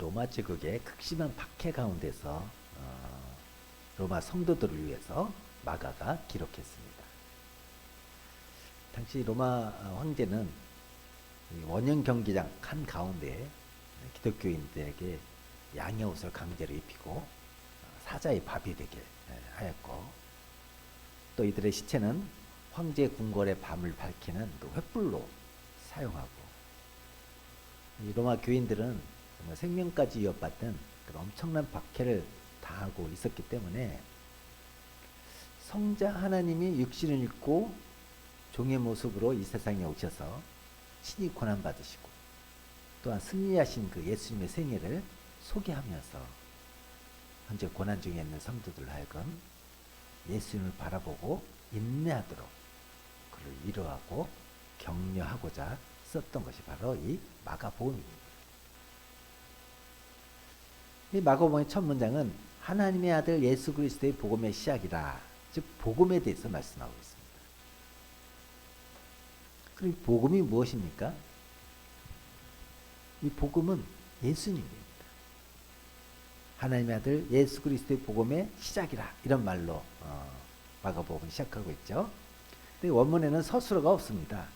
로마 제국의 극심한 박해 가운데서 로마 성도들을 위해서 마가가 기록했습니다. 당시 로마 황제는 원형 경기장 한 가운데 기독교인들에게 양의 옷을 강제로 입히고 사자의 밥이 되게 하였고, 또 이들의 시체는 황제 궁궐의 밤을 밝히는 또 횃불로 사용하고, 이 로마 교인들은 정말 생명까지 위협받는 그런 엄청난 박해를 당하고 있었기 때문에 성자 하나님이 육신을 입고 종의 모습으로 이 세상에 오셔서 친히 고난받으시고 또한 승리하신 그 예수님의 생애를 소개하면서 현재 고난 중에 있는 성도들 하여금 예수님을 바라보고 인내하도록 그를 위로하고 격려하고자 썼던 것이 바로 이 마가복음입니다. 이 마가복음의 첫 문장은 하나님의 아들 예수 그리스도의 복음의 시작이라, 즉 복음에 대해서 말씀하고 있습니다. 그럼 복음이 무엇입니까? 이 복음은 예수님입니다. 하나님의 아들 예수 그리스도의 복음의 시작이라, 이런 말로 마가복음을 시작하고 있죠. 근데 원문에는 서술어가 없습니다.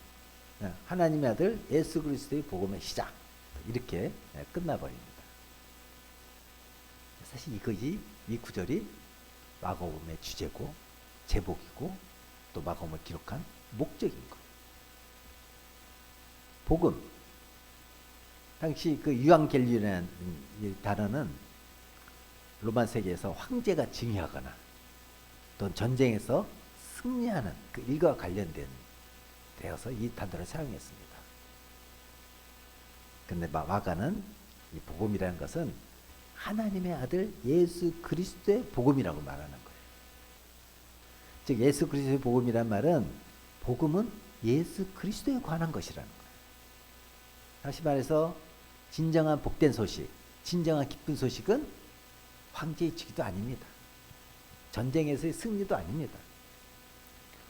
하나님의 아들 예수 그리스도의 복음의 시작, 이렇게 끝나버립니다. 사실 이 구절이 마가복음의 주제고 제목이고 또 마가복음을 기록한 목적인 거예요. 복음, 당시 그 유앙겔리오라는 단어는 로마 세계에서 황제가 징위하거나 또 전쟁에서 승리하는 그 일과 관련된 되어서 이 단어를 사용했습니다. 근데 마가는 이 복음이라는 것은 하나님의 아들 예수 그리스도의 복음이라고 말하는 거예요. 즉 예수 그리스도의 복음이란 말은 복음은 예수 그리스도에 관한 것이라는 거예요. 다시 말해서 진정한 복된 소식, 진정한 기쁜 소식은 황제의 즉위도 아닙니다. 전쟁에서의 승리도 아닙니다.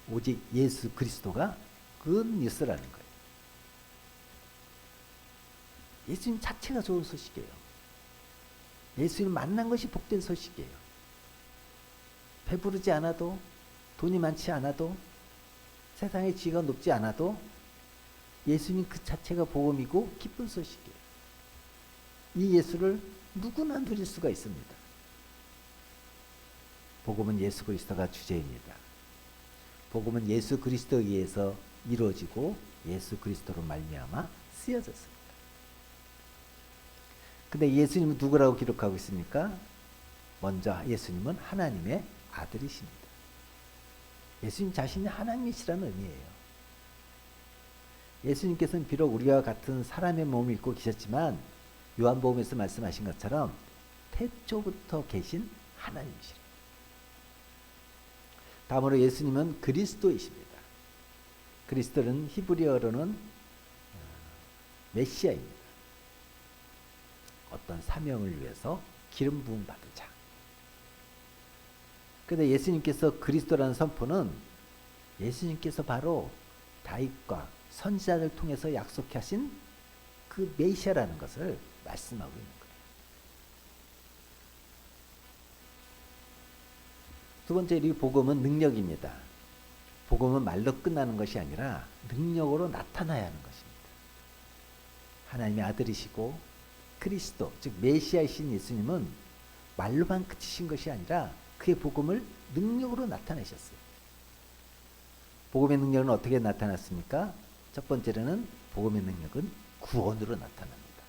오직 예수 그리스도가 굿뉴스라는 거예요. 예수님 자체가 좋은 소식이에요. 예수님 만난 것이 복된 소식이에요. 배부르지 않아도, 돈이 많지 않아도, 세상의 지위가 높지 않아도 예수님 그 자체가 복음이고 기쁜 소식이에요. 이 예수를 누구나 누릴 수가 있습니다. 복음은 예수 그리스도가 주제입니다. 복음은 예수 그리스도에 의해서 이루어지고 예수 그리스도로 말미암아 쓰여졌습니다. 근데 예수님은 누구라고 기록하고 있습니까? 먼저 예수님은 하나님의 아들이십니다. 예수님 자신이 하나님이시라는 의미예요. 예수님께서는 비록 우리와 같은 사람의 몸을 입고 계셨지만 요한복음에서 말씀하신 것처럼 태초부터 계신 하나님이시라. 다음으로 예수님은 그리스도이십니다. 그리스도는 히브리어로는 메시아입니다. 어떤 사명을 위해서 기름 부음 받은 자. 그런데 예수님께서 그리스도라는 선포는 예수님께서 바로 다윗과 선지자를 통해서 약속하신 그 메시아라는 것을 말씀하고 있는 거예요. 두 번째, 이 복음은 능력입니다. 복음은 말로 끝나는 것이 아니라 능력으로 나타나야 하는 것입니다. 하나님의 아들이시고 그리스도, 즉 메시아이신 예수님은 말로만 그치신 것이 아니라 그의 복음을 능력으로 나타내셨어요. 복음의 능력은 어떻게 나타났습니까? 첫 번째로는 복음의 능력은 구원으로 나타납니다.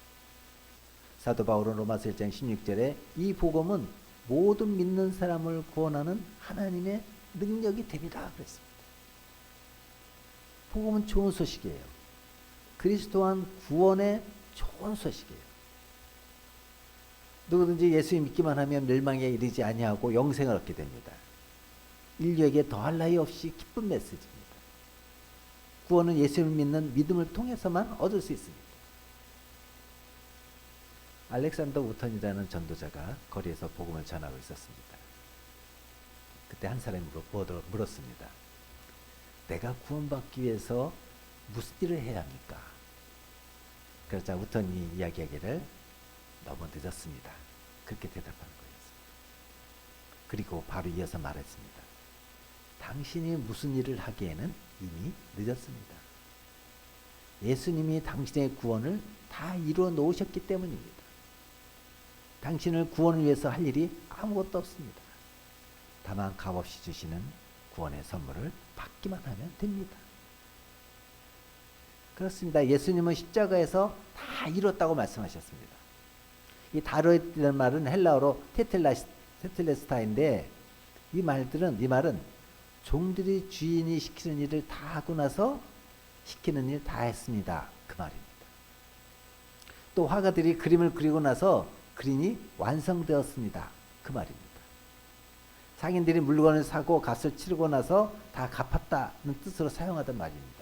사도 바울은 로마서 1장 16절에 이 복음은 모든 믿는 사람을 구원하는 하나님의 능력이 됩니다 그랬습니다. 복음은 좋은 소식이에요. 그리스도 또한 구원의 좋은 소식이에요. 누구든지 예수님 믿기만 하면 멸망에 이르지 아니하고 영생을 얻게 됩니다. 인류에게 더할 나위 없이 기쁜 메시지입니다. 구원은 예수님을 믿는 믿음을 통해서만 얻을 수 있습니다. 알렉산더 우턴이라는 전도자가 거리에서 복음을 전하고 있었습니다. 그때 한 사람이 물었습니다. 내가 구원받기 위해서 무슨 일을 해야 합니까? 그러자 우턴이 이야기하기를 너무 늦었습니다. 그렇게 대답하는 거였습니다. 그리고 바로 이어서 말했습니다. 당신이 무슨 일을 하기에는 이미 늦었습니다. 예수님이 당신의 구원을 다 이루어 놓으셨기 때문입니다. 당신을 구원을 위해서 할 일이 아무것도 없습니다. 다만 값없이 주시는 구원의 선물을 받기만 하면 됩니다. 그렇습니다. 예수님은 십자가에서 다 이뤘다고 말씀하셨습니다. 이 다르다는 말은 헬라어로 테텔레스타인데 이 말은 종들이 주인이 시키는 일을 다 하고 나서 시키는 일 다 했습니다. 그 말입니다. 또 화가들이 그림을 그리고 나서 그림이 완성되었습니다. 그 말입니다. 상인들이 물건을 사고 값을 치르고 나서 다 갚았다는 뜻으로 사용하던 말입니다.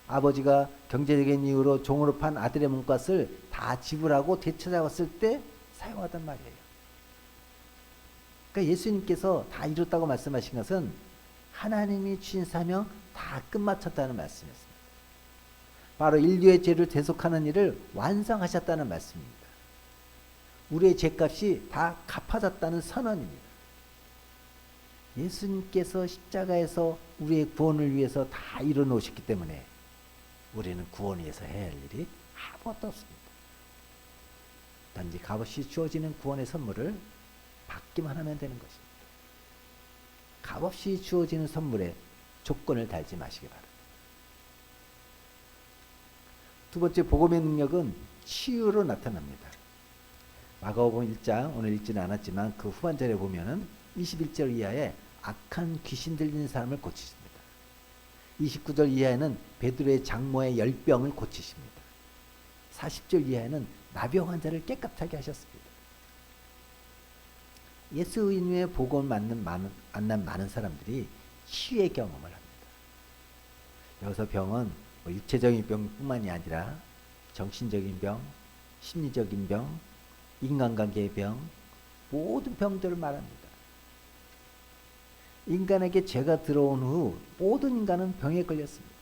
아버지가 경제적인 이유로 종으로 판 아들의 몸값을 다 지불하고 되찾아왔을 때 사용하던 말이에요. 그러니까 예수님께서 다 이뤘다고 말씀하신 것은 하나님이 주신 사명 다 끝마쳤다는 말씀이었습니다. 바로 인류의 죄를 대속하는 일을 완성하셨다는 말씀입니다. 우리의 죄값이 다 갚아졌다는 선언입니다. 예수님께서 십자가에서 우리의 구원을 위해서 다 이뤄 놓으셨기 때문에 우리는 구원을 위해서 해야 할 일이 아무것도 없습니다. 단지 값없이 주어지는 구원의 선물을 받기만 하면 되는 것입니다. 값없이 주어지는 선물에 조건을 달지 마시기 바랍니다. 두 번째, 복음의 능력은 치유로 나타납니다. 마가복음 1장, 오늘 읽지는 않았지만 그 후반절에 보면은 21절 이하에 악한 귀신 들리는 사람을 고치십니다. 29절 이하에는 베드로의 장모의 열병을 고치십니다. 40절 이하에는 나병 환자를 깨끗하게 하셨습니다. 예수 의인의 복음을 만난 많은 사람들이 치유의 경험을 합니다. 여기서 병은 육체적인 병뿐만이 아니라 정신적인 병, 심리적인 병, 인간관계의 병, 모든 병들을 말합니다. 인간에게 죄가 들어온 후 모든 인간은 병에 걸렸습니다.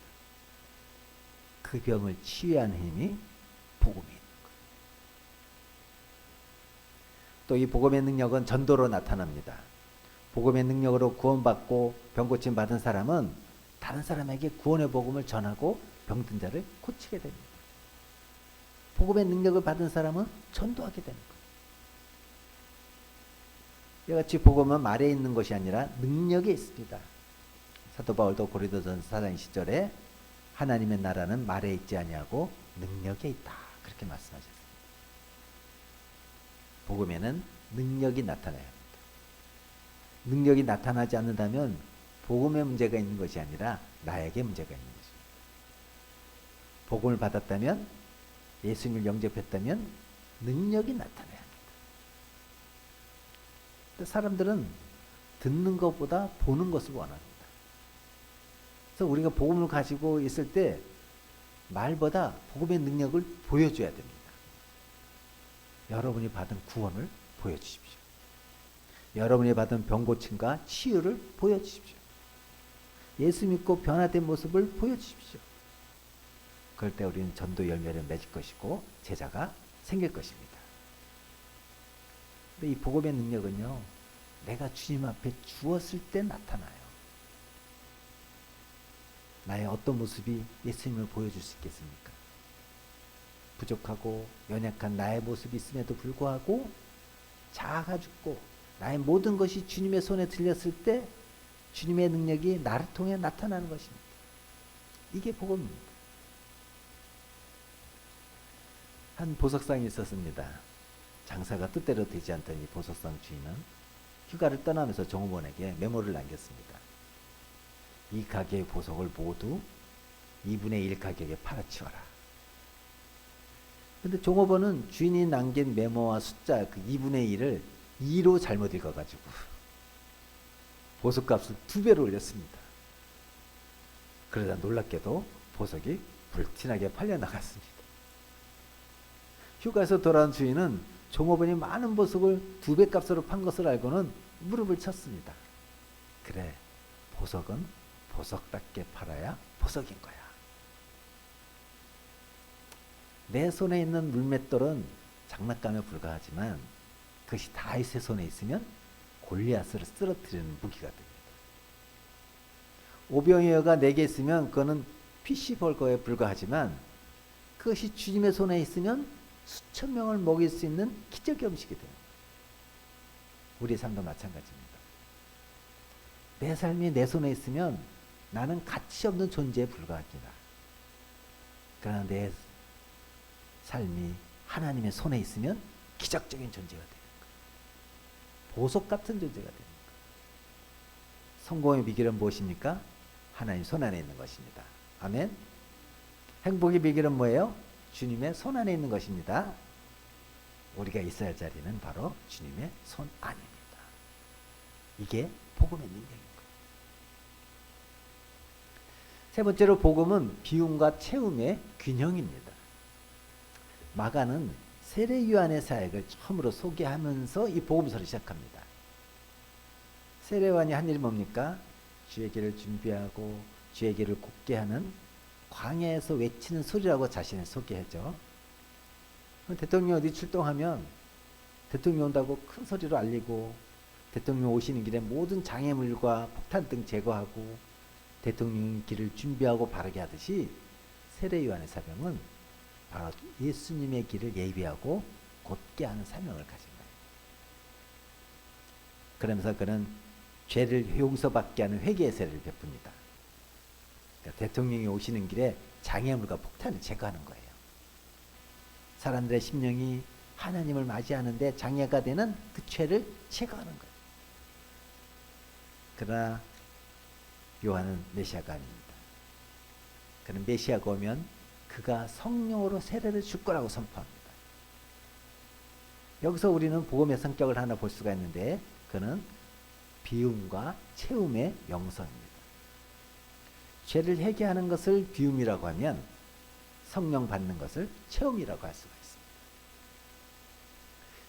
그 병을 치유하는 힘이 복음이 있는 거예요. 또 이 복음의 능력은 전도로 나타납니다. 복음의 능력으로 구원받고 병 고침 받은 사람은 다른 사람에게 구원의 복음을 전하고 병든 자를 고치게 됩니다. 복음의 능력을 받은 사람은 전도하게 되는 거예요. 이와 같이 복음은 말에 있는 것이 아니라 능력에 있습니다. 사도 바울도 고린도전서 4장 10절에 하나님의 나라는 말에 있지 아니하고 능력에 있다, 그렇게 말씀하셨습니다. 복음에는 능력이 나타나야 합니다. 능력이 나타나지 않는다면 복음에 문제가 있는 것이 아니라 나에게 문제가 있는 것입니다. 복음을 받았다면, 예수님을 영접했다면 능력이 나타나야 합니다. 사람들은 듣는 것보다 보는 것을 원합니다. 그래서 우리가 복음을 가지고 있을 때 말보다 복음의 능력을 보여줘야 됩니다. 여러분이 받은 구원을 보여주십시오. 여러분이 받은 병고침과 치유를 보여주십시오. 예수 믿고 변화된 모습을 보여주십시오. 그럴 때 우리는 전도 열매를 맺을 것이고 제자가 생길 것입니다. 근데 이 복음의 능력은요, 내가 주님 앞에 주었을 때 나타나요. 나의 어떤 모습이 예수님을 보여줄 수 있겠습니까? 부족하고 연약한 나의 모습이 있음에도 불구하고 작아 죽고 나의 모든 것이 주님의 손에 들렸을 때 주님의 능력이 나를 통해 나타나는 것입니다. 이게 복음입니다. 한 보석상이 있었습니다. 장사가 뜻대로 되지 않더니 보석상 주인은 휴가를 떠나면서 종업원에게 메모를 남겼습니다. 이 가게의 보석을 모두 2분의 1 가격에 팔아치워라. 근데 종업원은 주인이 남긴 메모와 숫자 그 2분의 1을 2로 잘못 읽어가지고 보석값을 2배로 올렸습니다. 그러다 놀랍게도 보석이 불티나게 팔려나갔습니다. 휴가에서 돌아온 주인은 종업원이 많은 보석을 2배 값으로 판 것을 알고는 무릎을 쳤습니다. 그래, 보석은 보석답게 팔아야 보석인 거야. 내 손에 있는 물맷돌은 장난감에 불과하지만 그것이 다윗의 손에 있으면 골리앗을 쓰러뜨리는 무기가 됩니다. 오병이어가 내게 있으면 그거는 PC 벌거에 불과하지만 그것이 주님의 손에 있으면 수천 명을 먹일 수 있는 기적의 음식이 됩니다. 우리의 삶도 마찬가지입니다. 내 삶이 내 손에 있으면 나는 가치 없는 존재에 불과합니다. 그러나 내 삶이 하나님의 손에 있으면 기적적인 존재가 되는 거예요. 보석 같은 존재가 되는 거예요. 성공의 비결은 무엇입니까? 하나님 손 안에 있는 것입니다. 아멘. 행복의 비결은 뭐예요? 주님의 손 안에 있는 것입니다. 우리가 있어야 할 자리는 바로 주님의 손 안입니다. 이게 복음의 능력인 거예요. 세 번째로 복음은 비움과 채움의 균형입니다. 마가는 세례 요한의 사역을 처음으로 소개하면서 이 복음서를 시작합니다. 세례 요한이 한 일이 뭡니까? 주의 길을 준비하고 주의 길을 곱게 하는 광야에서 외치는 소리라고 자신을 소개하죠. 대통령이 어디 출동하면 대통령 온다고 큰 소리로 알리고 대통령 오시는 길에 모든 장애물과 폭탄 등 제거하고 대통령 길을 준비하고 바르게 하듯이 세례 요한의 사명은 바로 예수님의 길을 예비하고 곧게 하는 사명을 가진 거예요. 그러면서 그는 죄를 용서받게 하는 회개의 세례를 베풉니다. 그러니까 대통령이 오시는 길에 장애물과 폭탄을 제거하는 거예요. 사람들의 심령이 하나님을 맞이하는데 장애가 되는 그 죄를 제거하는 거예요. 그러나 요한은 메시아가 아닙니다. 그는 메시아가 오면 그가 성령으로 세례를 줄 거라고 선포합니다. 여기서 우리는 복음의 성격을 하나 볼 수가 있는데 그는 비움과 채움의 영성입니다. 죄를 회개하는 것을 비움이라고 하면 성령 받는 것을 채움이라고 할 수가 있습니다.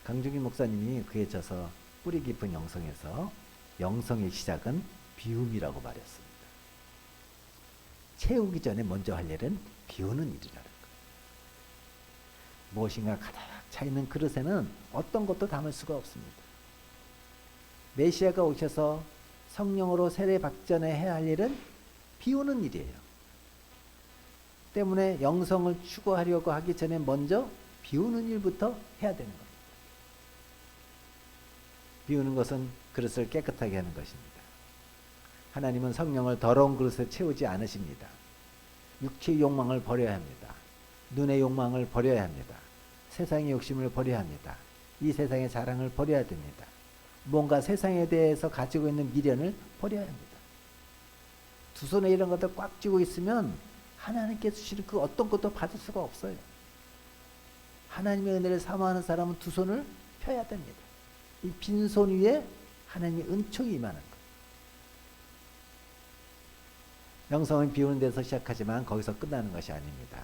강중길 목사님이 그에 져서 뿌리 깊은 영성에서 영성의 시작은 비움이라고 말했습니다. 채우기 전에 먼저 할 일은 비우는 일이라는 거예요. 무엇인가 가득 차 있는 그릇에는 어떤 것도 담을 수가 없습니다. 메시아가 오셔서 성령으로 세례 받기 전에 해야 할 일은 비우는 일이에요. 때문에 영성을 추구하려고 하기 전에 먼저 비우는 일부터 해야 되는 겁니다. 비우는 것은 그릇을 깨끗하게 하는 것입니다. 하나님은 성령을 더러운 그릇에 채우지 않으십니다. 육체의 욕망을 버려야 합니다. 눈의 욕망을 버려야 합니다. 세상의 욕심을 버려야 합니다. 이 세상의 자랑을 버려야 됩니다. 뭔가 세상에 대해서 가지고 있는 미련을 버려야 합니다. 두 손에 이런 것들 꽉 쥐고 있으면 하나님께 주시는 그 어떤 것도 받을 수가 없어요. 하나님의 은혜를 사모하는 사람은 두 손을 펴야 됩니다. 이 빈손 위에 하나님의 은총이 임하는 것. 영성은 비우는 데서 시작하지만 거기서 끝나는 것이 아닙니다.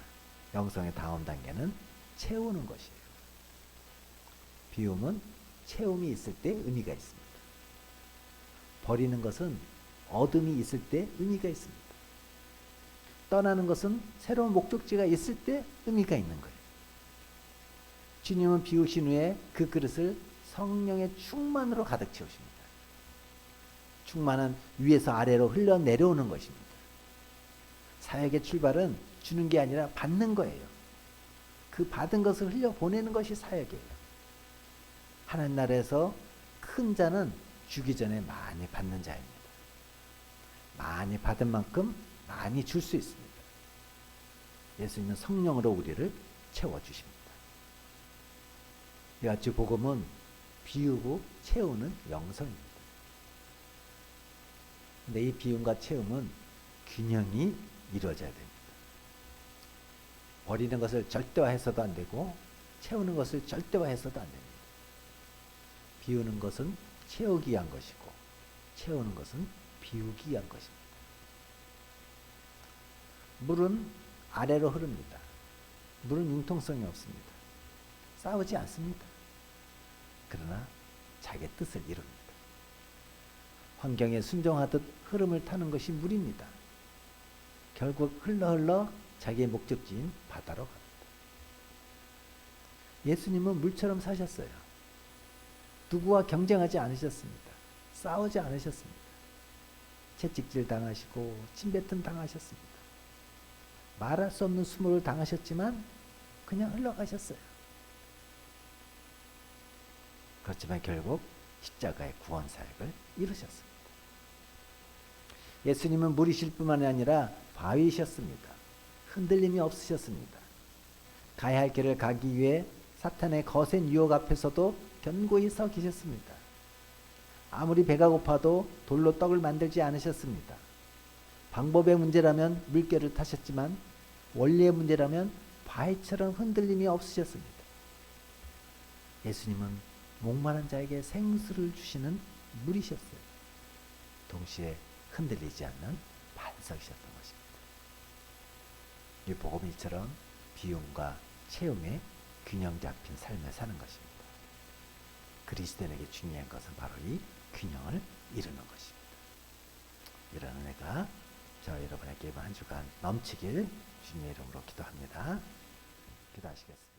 영성의 다음 단계는 채우는 것이에요. 비움은 채움이 있을 때 의미가 있습니다. 버리는 것은 어둠이 있을 때 의미가 있습니다. 떠나는 것은 새로운 목적지가 있을 때 의미가 있는 거예요. 주님은 비우신 후에 그 그릇을 성령의 충만으로 가득 채우십니다. 충만은 위에서 아래로 흘러내려오는 것입니다. 사역의 출발은 주는 게 아니라 받는 거예요. 그 받은 것을 흘려보내는 것이 사역이에요. 하나님 나라에서 큰 자는 주기 전에 많이 받는 자입니다. 많이 받은 만큼 많이 줄 수 있습니다. 예수님은 성령으로 우리를 채워주십니다. 이같이 복음은 비우고 채우는 영성입니다. 근데 이 비움과 채움은 균형이 이루어져야 됩니다. 버리는 것을 절대화해서도 안 되고 채우는 것을 절대화해서도 안 됩니다. 비우는 것은 채우기 위한 것이고 채우는 것은 비우기 위한 것입니다. 물은 아래로 흐릅니다. 물은 융통성이 없습니다. 싸우지 않습니다. 그러나 자기의 뜻을 이룹니다. 환경에 순종하듯 흐름을 타는 것이 물입니다. 결국 흘러 자기의 목적지인 바다로 갑니다. 예수님은 물처럼 사셨어요. 누구와 경쟁하지 않으셨습니다. 싸우지 않으셨습니다. 채찍질 당하시고 침뱉음 당하셨습니다. 말할 수 없는 수모를 당하셨지만 그냥 흘러가셨어요. 그렇지만 결국 십자가의 구원 사역을 이루셨습니다. 예수님은 물이실 뿐만 아니라 바위셨습니다. 흔들림이 없으셨습니다. 가야 할 길을 가기 위해 사탄의 거센 유혹 앞에서도 견고히 서 계셨습니다. 아무리 배가 고파도 돌로 떡을 만들지 않으셨습니다. 방법의 문제라면 물결을 타셨지만 원리의 문제라면 바위처럼 흔들림이 없으셨습니다. 예수님은 목마른 자에게 생수를 주시는 물이셨어요. 동시에 흔들리지 않는 반석이셨던 것입니다. 이 복음이처럼 비움과 체험의 균형 잡힌 삶을 사는 것입니다. 그리스도인에게 중요한 것은 바로 이 균형을 이루는 것입니다. 이런 은혜가 저와 여러분에게 한 주간 넘치길 주님의 이름으로 기도합니다. 기도하시겠습니다.